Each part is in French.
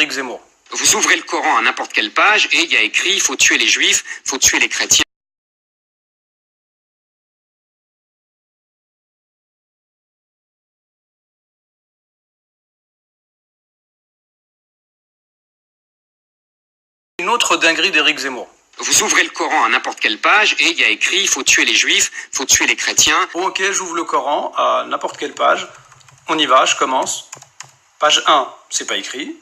Éric Zemmour. Vous ouvrez le Coran à n'importe quelle page et il y a écrit « il faut tuer les juifs, il faut tuer les chrétiens ». Une autre dinguerie d'Éric Zemmour. Vous ouvrez le Coran à n'importe quelle page et il y a écrit « il faut tuer les juifs, il faut tuer les chrétiens ». Bon, ok, j'ouvre le Coran à n'importe quelle page. On y va, je commence. Page 1, c'est pas écrit.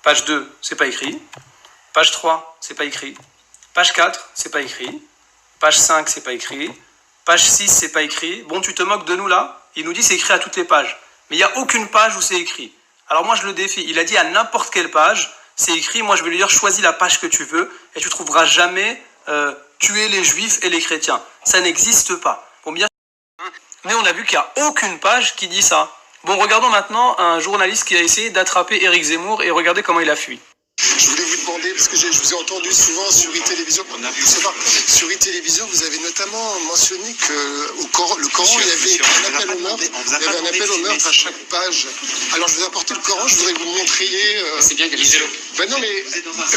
Page 2, c'est pas écrit. Page 3, c'est pas écrit. Page 4, c'est pas écrit. Page 5, c'est pas écrit. Page 6, c'est pas écrit. Bon, tu te moques de nous là? Il nous dit c'est écrit à toutes les pages. Mais il n'y a aucune page où c'est écrit. Alors moi, je le défie. Il a dit à n'importe quelle page, c'est écrit. Moi, je vais lui dire, choisis la page que tu veux et tu trouveras jamais tuer les juifs et les chrétiens. Ça n'existe pas. Bon, bien sûr. Mais on a vu qu'il n'y a aucune page qui dit ça. Bon, regardons maintenant un journaliste qui a essayé d'attraper Éric Zemmour et regardez comment il a fui. Je voulais vous demander, parce que je vous ai entendu souvent sur e-télévision, sur e-télévision, vous avez notamment mentionné que le Coran, il y avait un appel au meurtre, à chaque page. Alors je vous ai apporté le Coran, je voudrais que vous me montriez. C'est bien, lisez-le. Ben non, mais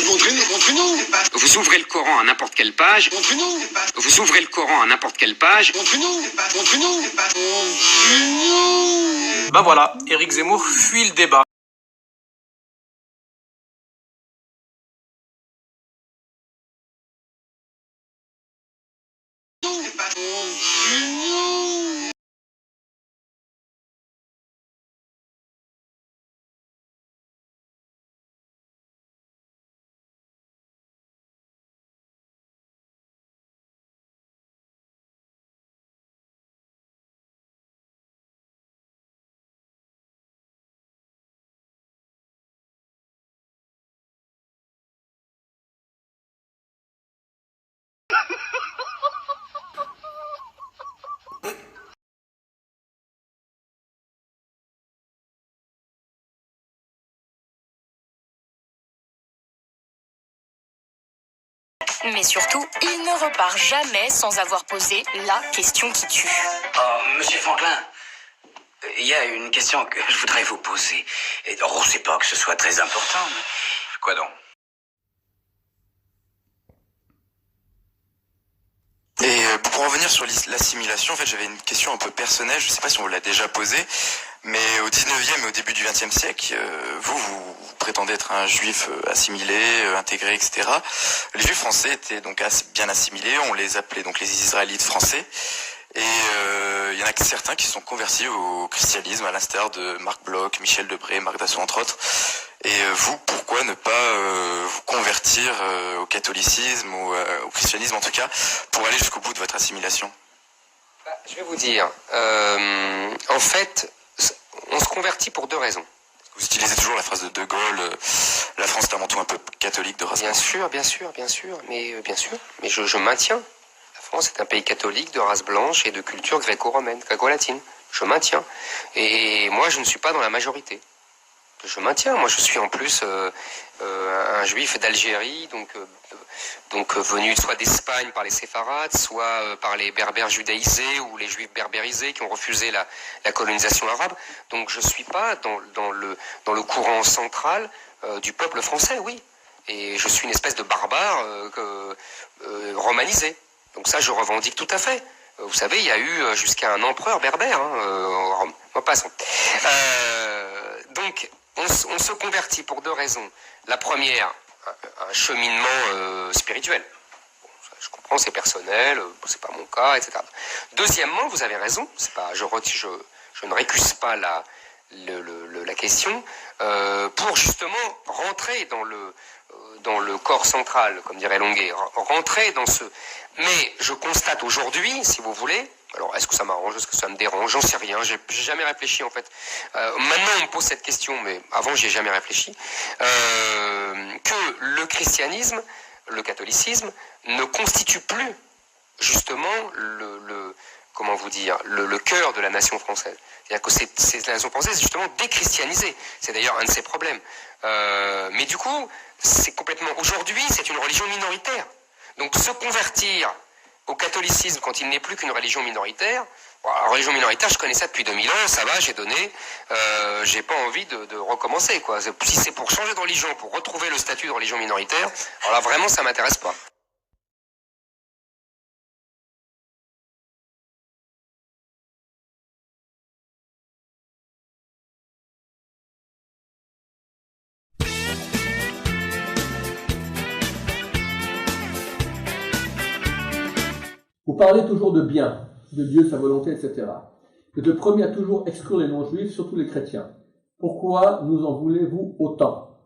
montrez-nous. Vous ouvrez le Coran à n'importe quelle page. Montrez-nous. Vous ouvrez le Coran à n'importe quelle page. Montrez-nous. Bah voilà, Éric Zemmour fuit le débat. Mais surtout, il ne repart jamais sans avoir posé la question qui tue. Oh, monsieur Franklin, il y a une question que je voudrais vous poser. Et c'est pas que ce soit très important, mais... Quoi donc? Et pour revenir sur l'assimilation, en fait, j'avais une question un peu personnelle, je sais pas si on vous l'a déjà posée, mais au 19e et au début du 20e siècle, vous prétendez être un juif assimilé, intégré, etc. Les juifs français étaient donc bien assimilés, on les appelait donc les Israélites français, et il y en a que certains qui sont convertis au christianisme, à l'instar de Marc Bloch, Michel Debré, Marc Dassault, entre autres. Et vous, pourquoi ne pas vous convertir au catholicisme ou au christianisme en tout cas, pour aller jusqu'au bout de votre assimilation? Je vais vous dire, en fait, on se convertit pour deux raisons. Vous utilisez toujours la phrase de De Gaulle, la France est avant tout un peuple catholique de race blanche. Bien sûr, mais je maintiens. La France est un pays catholique de race blanche et de culture gréco-romaine, gréco-latine. Je maintiens. Et moi, je ne suis pas dans la majorité. Je maintiens. Moi, je suis en plus un juif d'Algérie, donc venu soit d'Espagne par les séfarades, soit par les berbères judaïsés ou les juifs berbérisés qui ont refusé la colonisation arabe. Donc, je suis pas dans le courant central du peuple français, oui. Et je suis une espèce de barbare romanisé. Donc ça, je revendique tout à fait. Vous savez, il y a eu jusqu'à un empereur berbère. Passons. Donc, on se convertit pour deux raisons. La première, un cheminement spirituel. Bon, je comprends, c'est personnel, c'est pas mon cas, etc. Deuxièmement, vous avez raison, je ne récuse pas la question, pour justement rentrer dans le corps central, comme dirait Longuet, rentrer dans ce... Mais je constate aujourd'hui, si vous voulez, alors est-ce que ça m'arrange, est-ce que ça me dérange, j'en sais rien, j'ai jamais réfléchi en fait. Maintenant on me pose cette question, mais avant j'y ai jamais réfléchi, que le christianisme, le catholicisme, ne constitue plus justement comment vous dire, le cœur de la nation française. C'est-à-dire que la nation française est justement déchristianisée. C'est d'ailleurs un de ses problèmes. Mais du coup, c'est complètement... Aujourd'hui, c'est une religion minoritaire. Donc se convertir au catholicisme quand il n'est plus qu'une religion minoritaire. Bon, la religion minoritaire, je connais ça depuis 2000 ans, ça va, j'ai donné, j'ai pas envie de recommencer, quoi. Si c'est pour changer de religion, pour retrouver le statut de religion minoritaire, alors là, vraiment, ça m'intéresse pas. Vous parlez toujours de bien, de Dieu, sa volonté, etc. Vous êtes le premier à toujours exclure les non-juifs, surtout les chrétiens. Pourquoi nous en voulez-vous autant?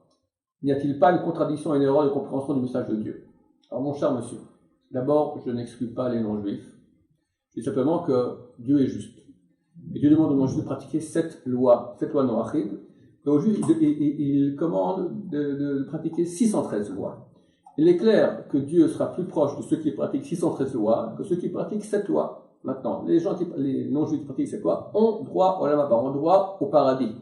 N'y a-t-il pas une contradiction et une erreur de compréhension du message de Dieu? Alors mon cher monsieur, d'abord, je n'exclus pas les non-juifs. Je dis simplement que Dieu est juste. Et Dieu demande aux non-juifs de pratiquer cette loi noachide. Et aux juifs, il commande de pratiquer 613 lois. Il est clair que Dieu sera plus proche de ceux qui pratiquent 613 lois que ceux qui pratiquent cette loi. Maintenant, les non-juifs qui pratiquent cette loi ont droit au Lamaba, ont droit au paradis,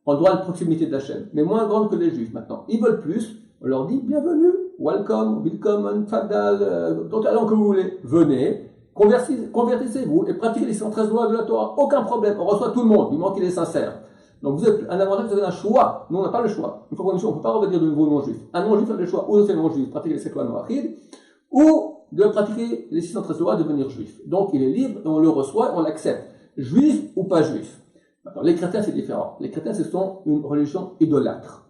ont droit à une proximité d'Hachem, mais moins grande que les juifs maintenant. Ils veulent plus, on leur dit bienvenue, welcome, willkommen, fadal, toute la langue que vous voulez. Venez, convertissez-vous et pratiquez les 113 lois de la Torah. Aucun problème, on reçoit tout le monde, du moment qu'il est sincère. Donc vous avez un avantage, vous avez un choix. Nous, on n'a pas le choix. Une fois qu'on a le choix, on ne peut pas revenir de nouveau non-juif. Un non-juif a le choix, ou de ces non-juifs, pratiquer les 7 lois noachides, ou de pratiquer les 613 lois, devenir juif. Donc il est libre, et on le reçoit, on l'accepte. Juif ou pas juif. Maintenant, les chrétiens, c'est différent. Les chrétiens, ce sont une religion idolâtre.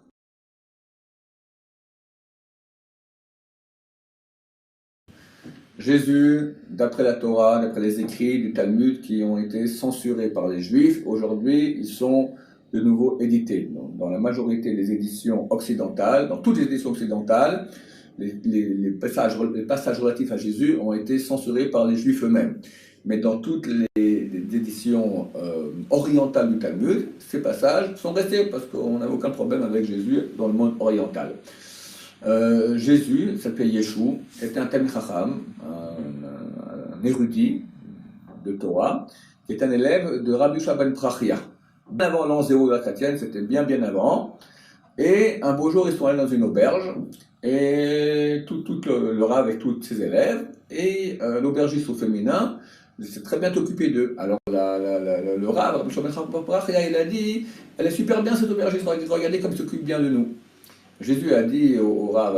Jésus, d'après la Torah, d'après les écrits du Talmud qui ont été censurés par les Juifs, aujourd'hui, ils sont de nouveau édités. Dans la majorité des éditions occidentales, dans toutes les éditions occidentales, les passages relatifs à Jésus ont été censurés par les Juifs eux-mêmes. Mais dans toutes les éditions orientales du Talmud, ces passages sont restés parce qu'on n'avait aucun problème avec Jésus dans le monde oriental. Jésus s'appelait Yeshua, était un Talmid Chacham, un érudit de Torah, qui est un élève de Rabbi Yosha ben Prachia. Avant l'an 0 de la chrétienne, c'était bien avant. Et un beau jour, ils sont allés dans une auberge, et tout le Rav avec tous ses élèves, et l'aubergiste au féminin s'est très bien occupé d'eux. Alors le Rav, Rabbi Yosha ben Prachia, il a dit, elle est super bien cette aubergiste, regardez comme elle s'occupe bien de nous. Jésus a dit au Rav,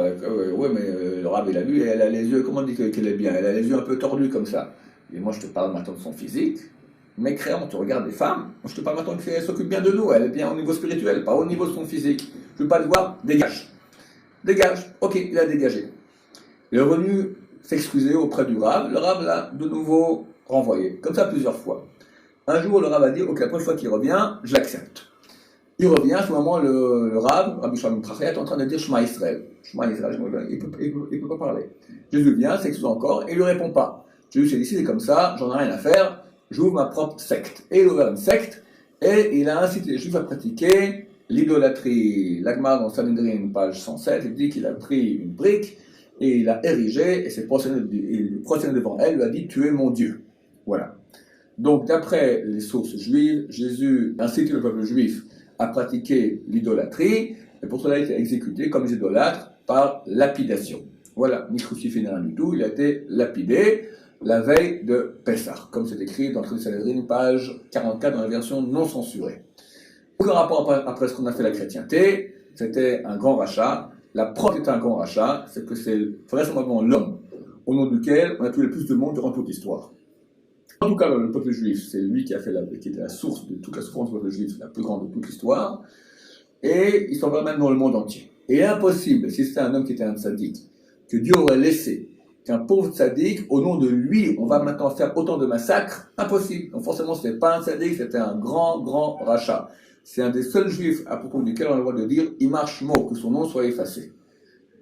ouais, mais le Rav il a vu, elle a les yeux, comment on dit qu'elle est bien? Elle a les yeux un peu tordus comme ça. Et moi je te parle maintenant de son physique. Mécréant, tu regardes des femmes, moi je te parle maintenant qu'elle s'occupe bien de nous, elle est bien au niveau spirituel, pas au niveau de son physique. Je veux pas le voir, dégage. Dégage, ok, il a dégagé. Il est revenu s'excuser auprès du Rav, le Rav l'a de nouveau renvoyé, comme ça plusieurs fois. Un jour le Rav a dit, ok, la prochaine fois qu'il revient, je l'accepte. Il revient, à ce moment, le Rav, Rabbi Yosha ben Prachia, est en train de dire Shema Israël. Shema Israël, il peut pas parler. Jésus vient, s'excuse encore, et il ne lui répond pas. Jésus s'est dit, c'est comme ça, j'en ai rien à faire, j'ouvre ma propre secte. Et il ouvre une secte, et il a incité les Juifs à pratiquer l'idolâtrie. L'Agmar, dans Sanhedrin, page 107, il dit qu'il a pris une brique, et il l'a érigée, et s'est prosterné devant elle, lui a dit, tu es mon Dieu. Voilà. Donc, d'après les sources juives, Jésus incite le peuple juif à pratiquer l'idolâtrie, et pour cela il a été exécuté comme les idolâtres par lapidation. Voilà, ni crucifié ni rien du tout, il a été lapidé la veille de Pessah, comme c'est écrit dans le Sanhedrin, page 44, dans la version non censurée. Aucun rapport après ce qu'on a fait la chrétienté, c'était un grand rachat. La preuve était un grand rachat, c'est que c'est vraisemblablement l'homme au nom duquel on a tué le plus de monde durant toute l'histoire. En tout cas, le peuple juif, c'est lui qui était la source de toute la souffrance du peuple juif, la plus grande de toute l'histoire, et il s'en va même dans le monde entier. Et impossible, si c'était un homme qui était un tzaddik, que Dieu aurait laissé qu'un pauvre tzaddik, au nom de lui, on va maintenant faire autant de massacres, impossible. Donc forcément, ce n'était pas un tzaddik, c'était un grand rachat. C'est un des seuls juifs à propos duquel on a le droit de dire « Imar Shmo », que son nom soit effacé.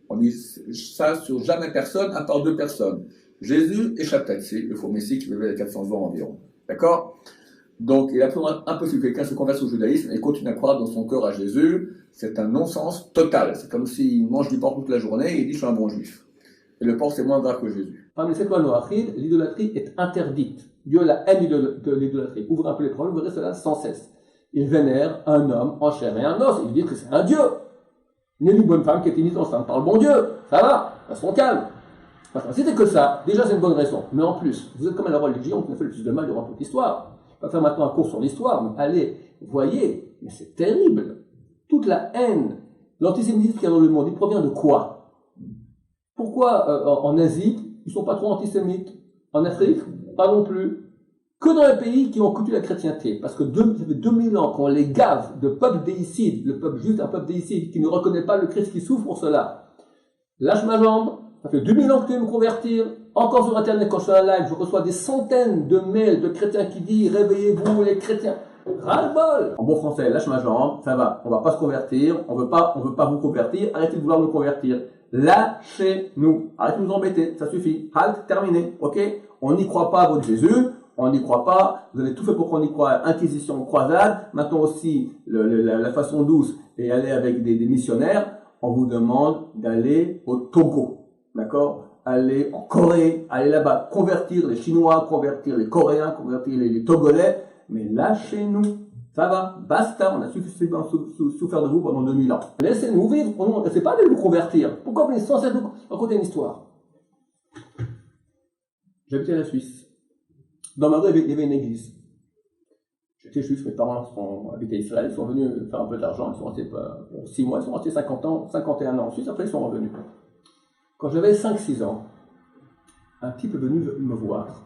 On dit ça sur jamais personne, à part deux personnes. Jésus et Shabtatsi, le faux messie qui vivait à 400 ans environ. D'accord? Donc, il est absolument impossible que quelqu'un se converse au judaïsme et continue à croire dans son cœur à Jésus. C'est un non-sens total. C'est comme s'il mange du porc toute la journée et il dit « je suis un bon juif ». Et le porc, c'est moins grave que Jésus. Parmi les 7 lois noachides, l'idolâtrie est interdite. Dieu a la haine de l'idolâtrie. Ouvrez un peu les problèmes, vous verrez cela sans cesse. Il vénère un homme en chair et en os. Il dit que c'est un Dieu. Ni une bonne femme qui est unie enceinte par le bon Dieu. Ça va, restons calmes. Enfin, si c'était que ça, déjà c'est une bonne raison. Mais en plus, vous êtes comme à la religion qui a fait le plus de mal durant toute l'histoire. On va faire maintenant un cours sur l'histoire, mais allez, voyez, mais c'est terrible. Toute la haine, l'antisémitisme qu'il y a dans le monde, il provient de quoi? Pourquoi en Asie, ils sont pas trop antisémites? En Afrique, pas non plus. Que dans les pays qui ont cultivé la chrétienté. Parce que ça fait 2000 ans qu'on les gave de peuple déicide, le peuple juif est un peuple déicide qui ne reconnaît pas le Christ, qui souffre pour cela. Lâche ma jambe, ça fait 2000 ans que tu veux me convertir. Encore sur Internet, quand je fais un live, je reçois des centaines de mails de chrétiens qui disent « Réveillez-vous les chrétiens ». Ras-le-bol. En bon français, lâche ma jambe, ça va, on va pas se convertir, on veut pas vous convertir, arrêtez de vouloir nous convertir. Lâchez-nous, arrêtez de nous embêter, ça suffit. Halt, terminé, ok? On n'y croit pas à votre Jésus, on n'y croit pas, vous avez tout fait pour qu'on y croie, inquisition, croisade, maintenant aussi la façon douce et aller avec des missionnaires, on vous demande d'aller au Togo, d'accord? Aller en Corée, aller là-bas, convertir les Chinois, convertir les Coréens, convertir les Togolais, mais lâchez-nous, ça va, basta, on a suffisamment souffert de vous pendant 2000 ans. Laissez-nous vivre, on ne sait pas de nous convertir, pourquoi vous venez sans cesse nous raconter une histoire? J'habitais la Suisse. Dans ma rue, il y avait une église. J'étais juif, mes parents habitaient Israël, ils sont venus faire un peu d'argent, ils sont restés pour 6 mois, ils sont restés 51 ans en Suisse, après ils sont revenus. Quand j'avais 5-6 ans, un type est venu me voir.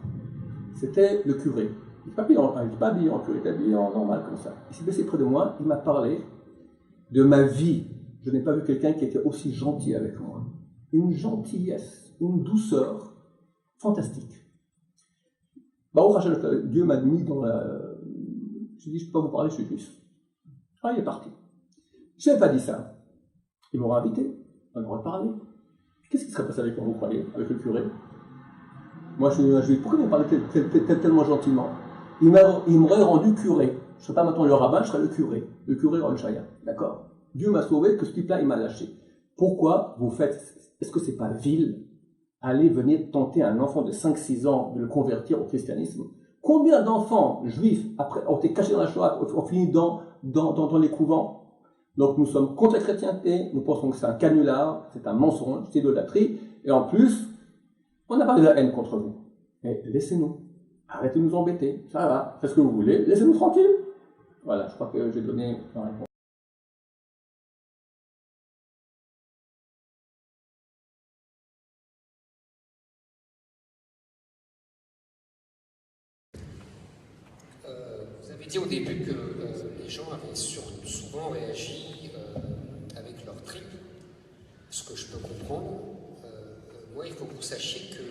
C'était le curé. Il n'était pas habillé en curé, il était habillé en normal comme ça. Il s'est baissé près de moi, il m'a parlé de ma vie. Je n'ai pas vu quelqu'un qui était aussi gentil avec moi. Une gentillesse, une douceur fantastique. Baruch Hashem, Dieu m'a mis dans la... Je dis, je ne peux pas vous parler, je suis juif. Ah, il est parti. Je n'avais pas dit ça. Il m'aurait invité, on aurait parlé. Qu'est-ce qui serait passé avec moi, vous croyez, avec le curé? Moi, je suis un juif. Pourquoi il m'a parlé tellement gentiment? Il m'aurait rendu curé. Je ne serais pas maintenant le rabbin, je serais le curé Rolchaya. D'accord? Dieu m'a sauvé, que ce type-là, il m'a lâché. Pourquoi vous faites... Est-ce que c'est pas vil? Allez, venir tenter un enfant de 5-6 ans de le convertir au christianisme. Combien d'enfants juifs après, ont été cachés dans la Shoah, ont fini dans les couvents? Donc nous sommes contre la chrétienté, nous pensons que c'est un canular, c'est un mensonge, c'est idolâtrie, et en plus, on n'a pas de la haine contre vous. Mais laissez-nous, arrêtez de nous embêter, ça va, faites ce que vous voulez, laissez-nous tranquilles. Voilà, je crois que j'ai donné la réponse. Vous avez dit au début que les gens avaient souvent réagi avec leur tripes, ce que je peux comprendre. Moi, il faut que vous sachiez que